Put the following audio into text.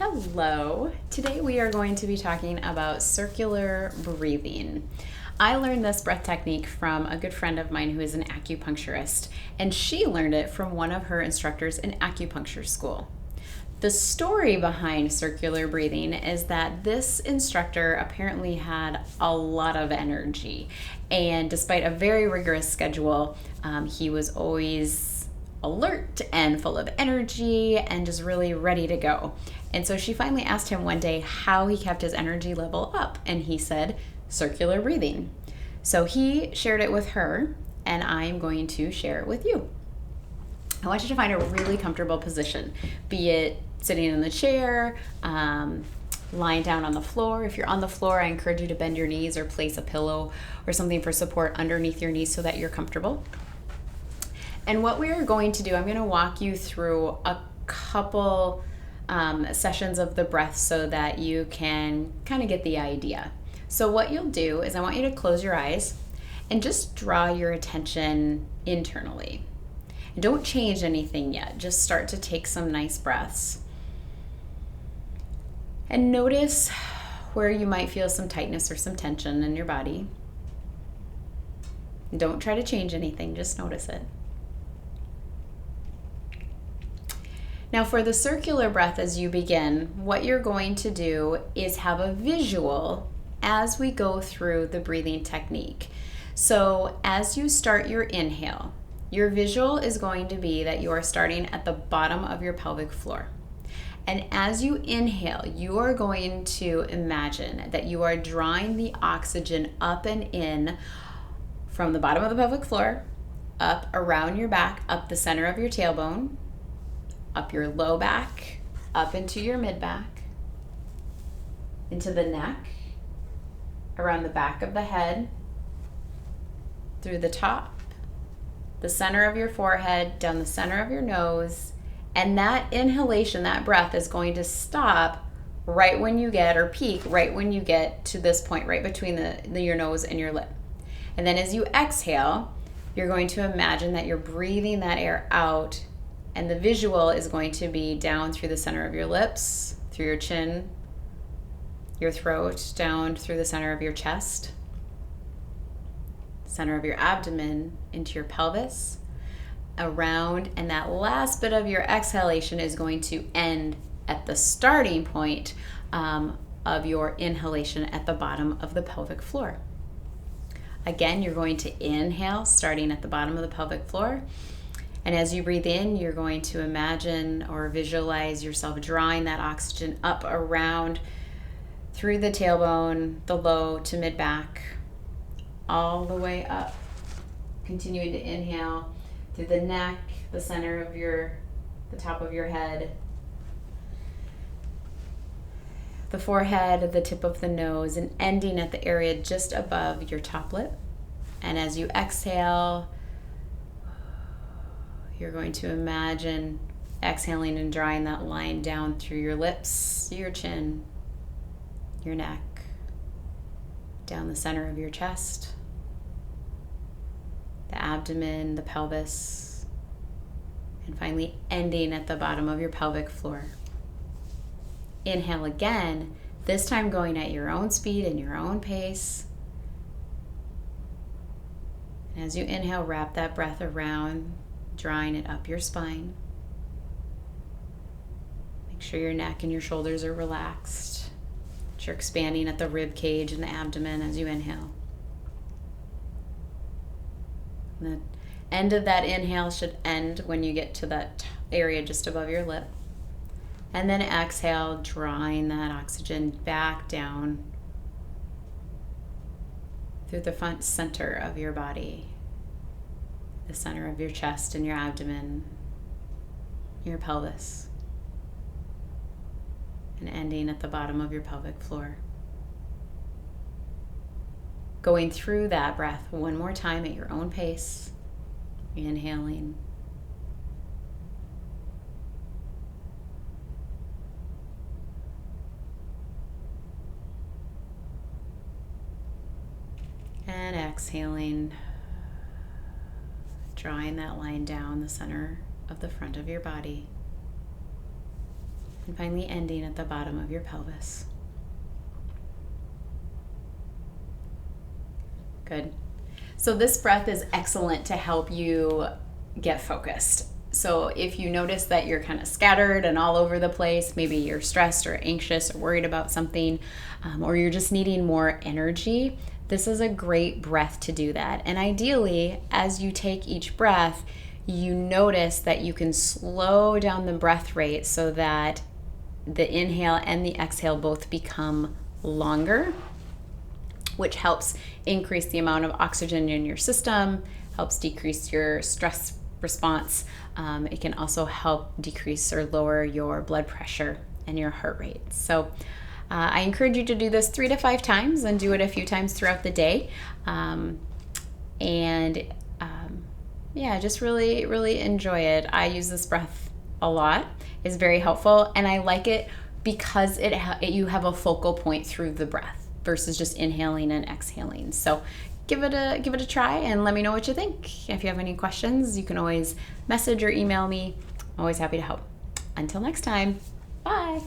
Hello. Today we are going to be talking about circular breathing. I learned this breath technique from a good friend of mine who is an acupuncturist, and she learned it from one of her instructors in acupuncture school. The story behind circular breathing is that this instructor apparently had a lot of energy, and despite a very rigorous schedule, he was always alert and full of energy and just really ready to go. And so she finally asked him one day how he kept his energy level up, and he said circular breathing. So he shared it with her, and I'm going to share it with you. I want you to find a really comfortable position, be it sitting in the chair, lying down on the floor. If you're on the floor, I encourage you to bend your knees or place a pillow or something for support underneath your knees so that you're comfortable. And what we are going to do, I'm going to walk you through a couple sessions of the breath so that you can kind of get the idea. So what you'll do is I want you to close your eyes and just draw your attention internally. Don't change anything yet. Just start to take some nice breaths. And notice where you might feel some tightness or some tension in your body. Don't try to change anything, just notice it. Now for the circular breath as you begin, what you're going to do is have a visual as we go through the breathing technique. So as you start your inhale, your visual is going to be that you are starting at the bottom of your pelvic floor. And as you inhale, you are going to imagine that you are drawing the oxygen up and in from the bottom of the pelvic floor, up around your back, up the center of your tailbone, up your low back, up into your mid back, into the neck, around the back of the head, through the top, the center of your forehead, down the center of your nose, and that inhalation, that breath is going to stop right when you get, or peak right when you get to this point, right between your nose and your lip. And then as you exhale, you're going to imagine that you're breathing that air out, and the visual is going to be down through the center of your lips, through your chin, your throat, down through the center of your chest, center of your abdomen, into your pelvis, around, and that last bit of your exhalation is going to end at the starting point of your inhalation at the bottom of the pelvic floor. Again, you're going to inhale starting at the bottom of the pelvic floor. And as you breathe in, you're going to imagine or visualize yourself drawing that oxygen up around through the tailbone, the low to mid back, all the way up. Continuing to inhale through the neck, the center of the top of your head, the forehead, the tip of the nose, and ending at the area just above your top lip. And as you exhale, you're going to imagine exhaling and drawing that line down through your lips, your chin, your neck, down the center of your chest, the abdomen, the pelvis, and finally ending at the bottom of your pelvic floor. Inhale again, this time going at your own speed and your own pace. And as you inhale, wrap that breath around, drawing it up your spine. Make sure your neck and your shoulders are relaxed, that you're expanding at the rib cage and the abdomen as you inhale. The end of that inhale should end when you get to that area just above your lip. And then exhale, drawing that oxygen back down through the front center of your body, the center of your chest and your abdomen, your pelvis, and ending at the bottom of your pelvic floor. Going through that breath one more time at your own pace, inhaling, and exhaling, drawing that line down the center of the front of your body. And finally ending at the bottom of your pelvis. Good. So this breath is excellent to help you get focused. So if you notice that you're kind of scattered and all over the place, maybe you're stressed or anxious or worried about something, or you're just needing more energy, this is a great breath to do that. And ideally, as you take each breath, you notice that you can slow down the breath rate so that the inhale and the exhale both become longer, which helps increase the amount of oxygen in your system, helps decrease your stress response. It can also help decrease or lower your blood pressure and your heart rate. So I encourage you to do this 3 to 5 times and do it a few times throughout the day. Just really enjoy it. I use this breath a lot. It's very helpful, and I like it because you have a focal point through the breath versus just inhaling and exhaling. So give it a try and let me know what you think. If you have any questions, you can always message or email me. I'm always happy to help. Until next time, bye.